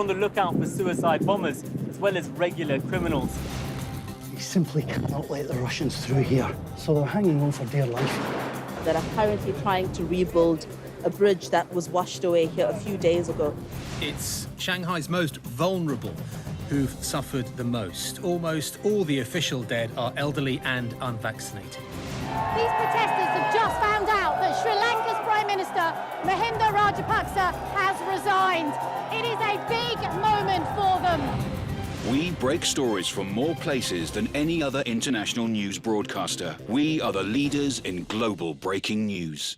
On the lookout for suicide bombers as well as regular criminals. We simply cannot let the Russians through here, so they're hanging on for dear life. That are currently trying to rebuild a bridge that was washed away here a few days ago. It's Shanghai's most vulnerable who've suffered the most. Almost all the official dead are elderly and unvaccinated. These protesters have just found out that Sri Lanka's Prime Minister, Mahinda Rajapaksa, has resigned. It is a big moment for them. We break stories from more places than any other international news broadcaster. We are the leaders in global breaking news.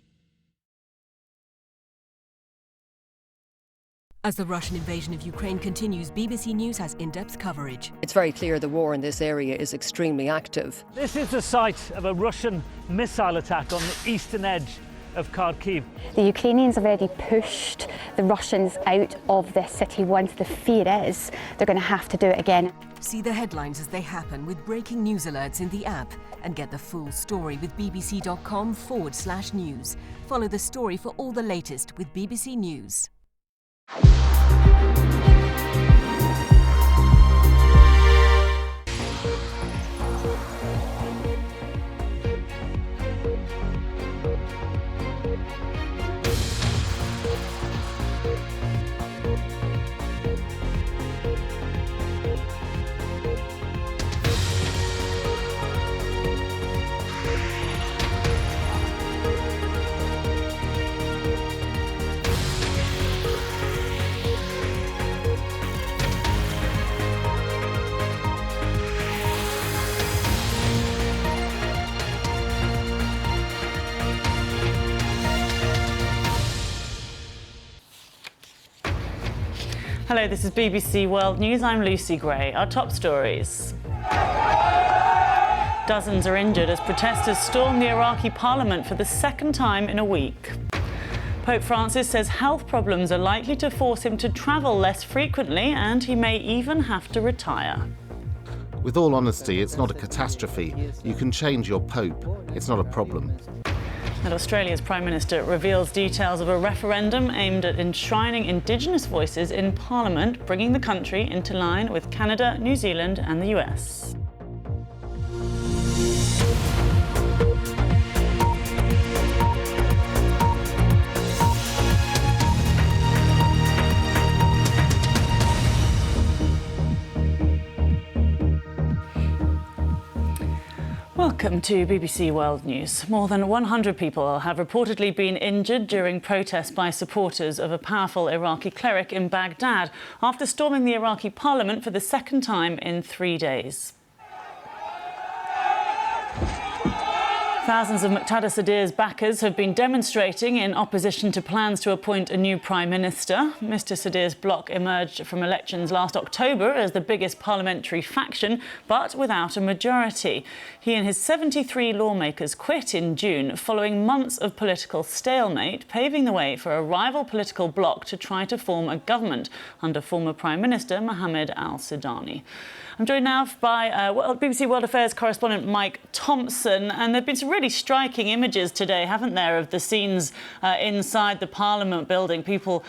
As the Russian invasion of Ukraine continues, BBC News has in-depth coverage. It's very clear the war in this area is extremely active. This is the site of a Russian missile attack on the eastern edge of Kharkiv. The Ukrainians have already pushed the Russians out of this city once. The fear is they're going to have to do it again. See the headlines as they happen with breaking news alerts in the app and get the full story with bbc.com/news. Follow the story for all the latest with BBC News. Hello, this is BBC World News. I'm Lucy Gray. Our top stories. Dozens are injured as protesters storm the Iraqi parliament for the second time in a week. Pope Francis says health problems are likely to force him to travel less frequently and he may even have to retire. With all honesty, it's not a catastrophe. You can change your pope. It's not a problem. And Australia's Prime Minister reveals details of a referendum aimed at enshrining Indigenous voices in Parliament, bringing the country into line with Canada, New Zealand and the US. Welcome to BBC World News. More than 100 people have reportedly been injured during protests by supporters of a powerful Iraqi cleric in Baghdad after storming the Iraqi parliament for the second time in 3 days. Thousands of Muqtada Sadir's backers have been demonstrating in opposition to plans to appoint a new Prime Minister. Mr Sadir's bloc emerged from elections last October as the biggest parliamentary faction, but without a majority. He and his 73 lawmakers quit in June following months of political stalemate, paving the way for a rival political bloc to try to form a government under former Prime Minister Mohammed al-Sudani. I'm joined now by BBC World Affairs correspondent Mike Thompson, and there have been some really striking images today, haven't there, of the scenes inside the Parliament building, people